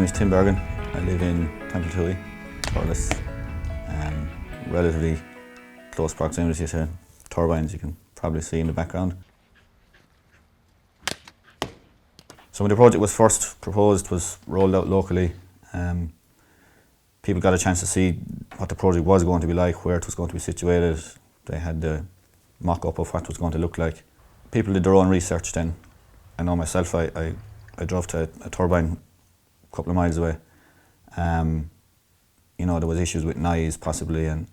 name is Tim Bergen. I live in Templetooey, Thurles. Relatively close proximity to turbines, you can probably see in the background. So when the project was first proposed, was rolled out locally, people got a chance to see what the project was going to be like, where it was going to be situated. They had the mock-up of what it was going to look like. People did their own research then. I know myself, I drove to a turbine a couple of miles away. You know, there was issues with noise possibly, and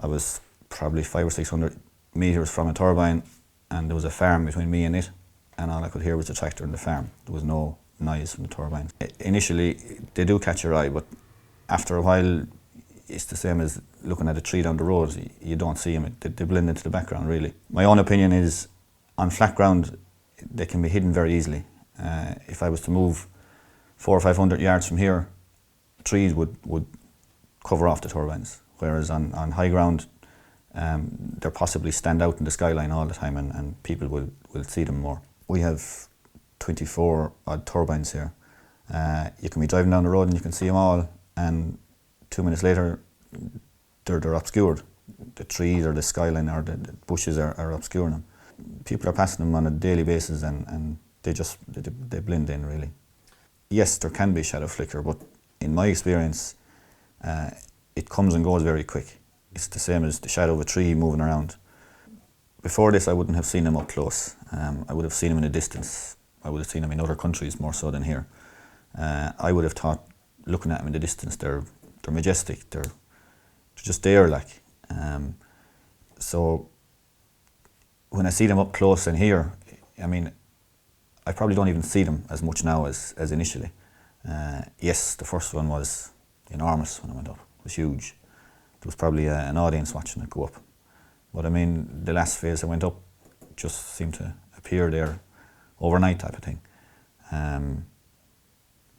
I was probably 500 or 600 metres from a turbine, and there was a farm between me and it, and all I could hear was the tractor in the farm. There was no noise from the turbine. Initially, they do catch your eye, but after a while, it's the same as looking at a tree down the road. You don't see them, they blend into the background really. My own opinion is, on flat ground, they can be hidden very easily. If I was to move 400 or 500 yards from here, trees would cover off the turbines, whereas on high ground, they'll possibly stand out in the skyline all the time, and people will see them more. We have 24 odd turbines here. You can be driving down the road and you can see them all, and 2 minutes later they're obscured. The trees or the skyline or the bushes are obscuring them. People are passing them on a daily basis, and they blend in really. Yes, there can be shadow flicker, but in my experience, it comes and goes very quick. It's the same as the shadow of a tree moving around. Before this, I wouldn't have seen them up close. I would have seen them in a distance. I would have seen them in other countries more so than here. I would have thought, looking at them in the distance, they're majestic. They're just there, like. So when I see them up close and here, I mean, I probably don't even see them as much now as initially. Yes, the first one was enormous when I went up. It was huge. There was probably an audience watching it go up. But I mean, the last phase I went up just seemed to appear there overnight type of thing.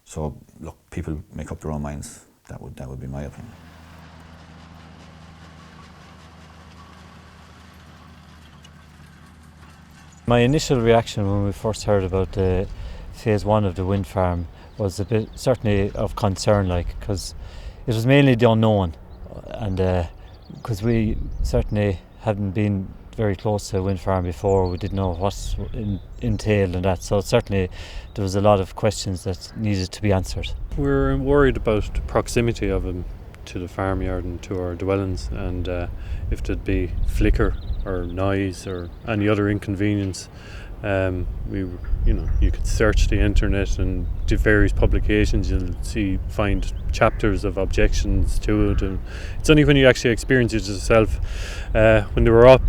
So look, people make up their own minds. That would be my opinion. My initial reaction when we first heard about the phase one of the wind farm was a bit certainly of concern, like, because it was mainly the unknown, and because we certainly hadn't been very close to a wind farm before, we didn't know what entailed and that. So certainly there was a lot of questions that needed to be answered. We were worried about the proximity of them to the farmyard and to our dwellings, and if there'd be flicker or noise or any other inconvenience. You could search the internet and do various publications, you'll find chapters of objections to it, and it's only when you actually experience it yourself. When they were up,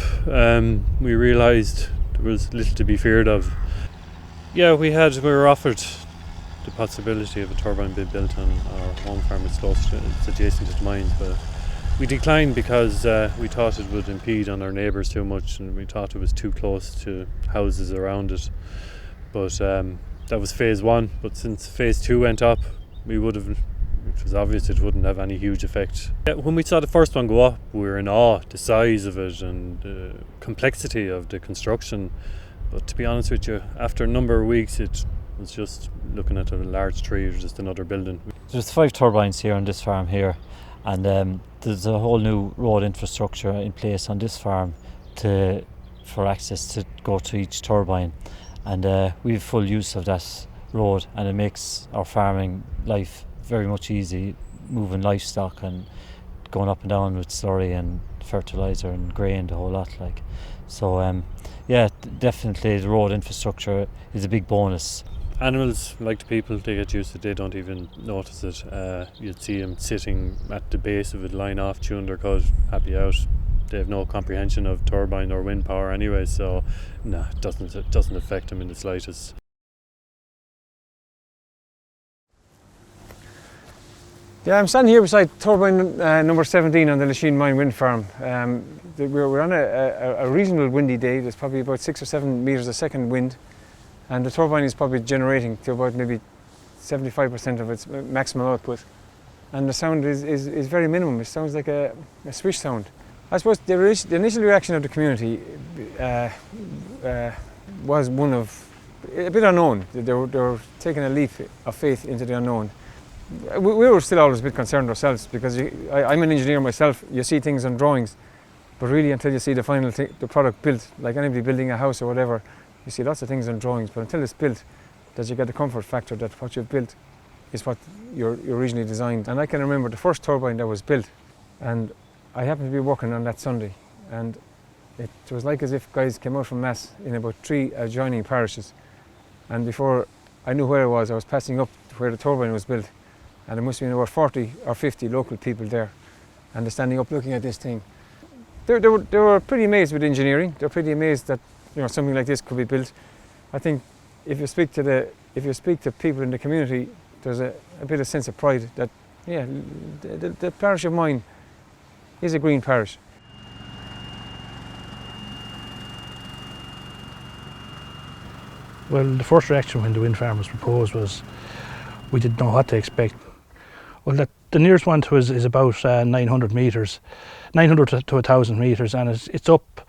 we realised there was little to be feared of. Yeah, we were offered the possibility of a turbine being built on our home farm. It's adjacent to the mines, but we declined because we thought it would impede on our neighbours too much, and we thought it was too close to houses around it. But that was phase one. But since phase two went up, it was obvious it wouldn't have any huge effect. When we saw the first one go up, we were in awe, the size of it and the complexity of the construction. But to be honest with you, after a number of weeks, it was just looking at a large tree or just another building. There's 5 turbines here on this farm here, and there's a whole new road infrastructure in place on this farm for access to go to each turbine, and we have full use of that road, and it makes our farming life very much easy, moving livestock and going up and down with slurry and fertiliser and grain, the whole lot, like. So yeah, definitely the road infrastructure is a big bonus. Animals, like the people, they get used to it, they don't even notice it. You'd see them sitting at the base of it, lying off, chewing their cud, happy out. They have no comprehension of turbine or wind power anyway, so no, it doesn't affect them in the slightest. Yeah, I'm standing here beside turbine number 17 on the Lachine Mine wind farm. We're on a reasonable windy day. There's probably about 6 or 7 metres a second wind, and the turbine is probably generating to about maybe 75% of its maximum output. And the sound is very minimum. It sounds like a swish sound. I suppose the initial reaction of the community was one of a bit unknown. They were taking a leap of faith into the unknown. we were still always a bit concerned ourselves, because I'm an engineer myself. You see things on drawings, but really until you see the final the product built, like anybody building a house or whatever, you see lots of things on drawings, but until it's built, that you get the comfort factor that what you've built is what you originally designed. And I can remember the first turbine that was built, and I happened to be working on that Sunday, and it was like as if guys came out from mass in about 3 adjoining parishes, and before I knew where I was passing up where the turbine was built, and there must have been about 40 or 50 local people there, and they're standing up looking at this thing. They were pretty amazed with engineering. They're pretty amazed that something like this could be built. I think if you speak to people in the community, there's a bit of sense of pride that the parish of Moyne is a green parish. Well, the first reaction when the wind farm was proposed was we didn't know what to expect. Well, the nearest one to us is about 900 metres, 900 to 1,000 metres, and it's up.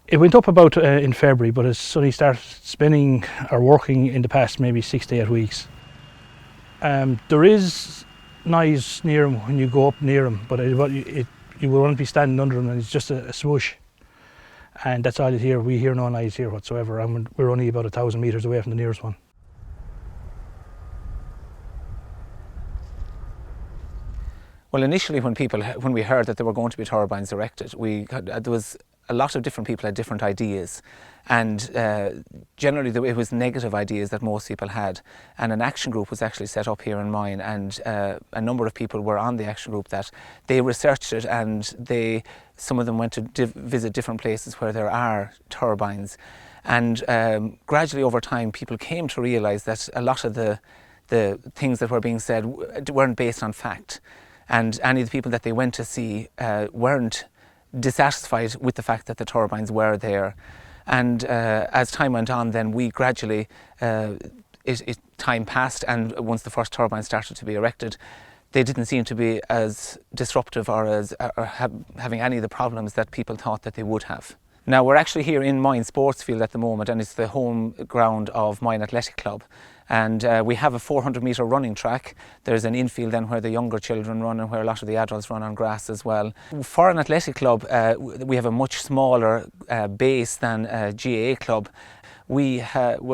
It went up about in February, but it's only started spinning or working in the past maybe 6 to 8 weeks. There is noise near him when you go up near him, but you won't be standing under him, and it's just a swoosh. And that's all you hear. We hear no noise here whatsoever, and we're only about 1,000 metres away from the nearest one. Well, initially when we heard that there were going to be turbines erected, there was a lot of different people had different ideas, and generally it was negative ideas that most people had. And an action group was actually set up here in Moyne, and a number of people were on the action group that they researched it, and some of them went to visit different places where there are turbines. And gradually over time, people came to realise that a lot of the things that were being said weren't based on fact. And any of the people that they went to see weren't dissatisfied with the fact that the turbines were there. And as time went on, then we gradually, time passed, and once the first turbines started to be erected, they didn't seem to be as disruptive or having any of the problems that people thought that they would have. Now, we're actually here in Moyne Sports Field at the moment, and it's the home ground of Moyne Athletic Club. And we have a 400-metre running track. There's an infield then where the younger children run and where a lot of the adults run on grass as well. For an athletic club, we have a much smaller base than a GAA club. We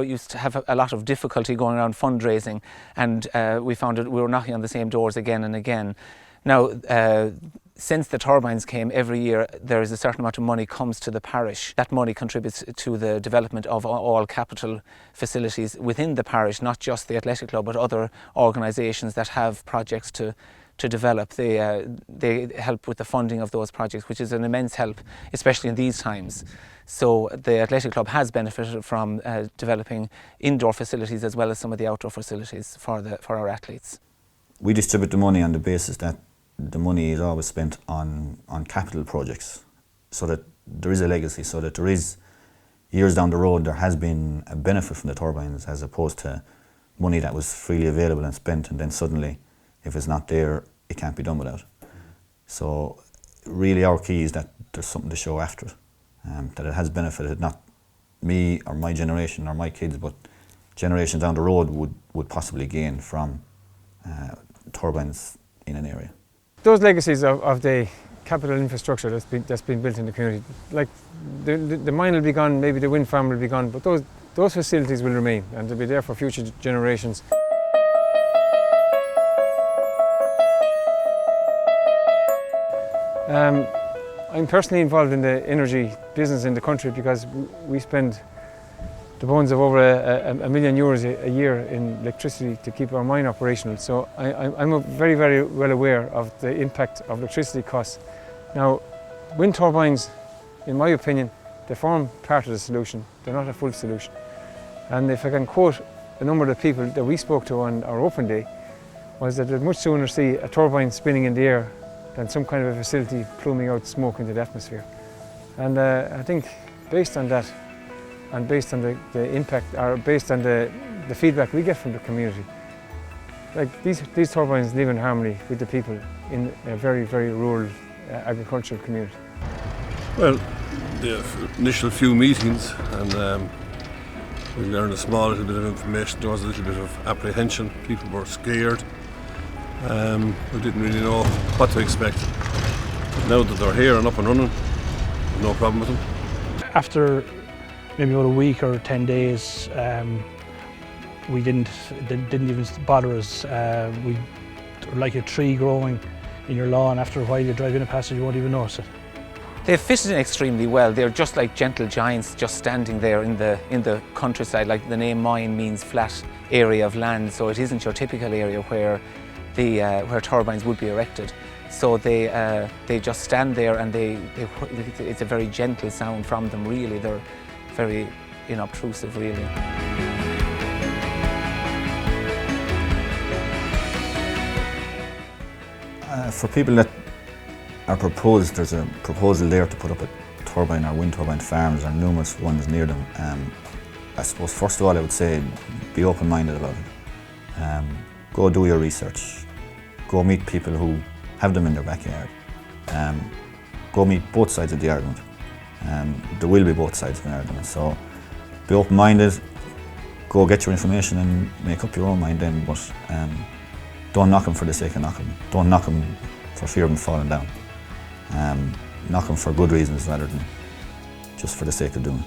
used to have a lot of difficulty going around fundraising, and we found that we were knocking on the same doors again and again. Now, since the turbines came, every year there is a certain amount of money comes to the parish. That money contributes to the development of all capital facilities within the parish, not just the athletic club, but other organisations that have projects to develop. They help with the funding of those projects, which is an immense help, especially in these times. So the athletic club has benefited from developing indoor facilities as well as some of the outdoor facilities for our athletes. We distribute the money on the basis that the money is always spent on capital projects, so that there is a legacy, so that there is, years down the road, there has been a benefit from the turbines, as opposed to money that was freely available and spent, and then suddenly, if it's not there, it can't be done without. So really our key is that there's something to show after it, that it has benefited not me or my generation or my kids, but generations down the road would possibly gain from turbines in an area. Those legacies of the capital infrastructure that's been built in the community, like the mine will be gone, maybe the wind farm will be gone, but those facilities will remain, and they'll be there for future generations. I'm personally involved in the energy business in the country because we spend the bones of over €1 million a year in electricity to keep our mine operational. So I'm very, very well aware of the impact of electricity costs. Now, wind turbines, in my opinion, they form part of the solution. They're not a full solution. And if I can quote a number of the people that we spoke to on our open day, was that they'd much sooner see a turbine spinning in the air than some kind of a facility pluming out smoke into the atmosphere. And I think based on that, and based on the impact, or based on the feedback we get from the community, like these turbines live in harmony with the people in a very, very rural agricultural community. Well, the initial few meetings, and we learned a small little bit of information. There was a little bit of apprehension. People were scared. I didn't really know what to expect. But now that they're here and up and running, no problem with them. After maybe about a week or 10 days, they didn't even bother us. We were like a tree growing in your lawn. After a while you drive in a passage, you won't even notice it. They've fitted in extremely well. They're just like gentle giants just standing there in the countryside. Like the name Moyne means flat area of land, so it isn't your typical area where where turbines would be erected. So they just stand there, and it's a very gentle sound from them really. They're very inobtrusive really. For people that are proposed, there's a proposal there to put up a turbine or wind turbine farms, and numerous ones near them. I suppose first of all I would say be open-minded about it. Go do your research. Go meet people who have them in their backyard. Go meet both sides of the argument. There will be both sides of an argument, so be open-minded. Go get your information and make up your own mind then, but don't knock them for the sake of knocking them. Don't knock them for fear of them falling down. Knock them for good reasons rather than just for the sake of doing it.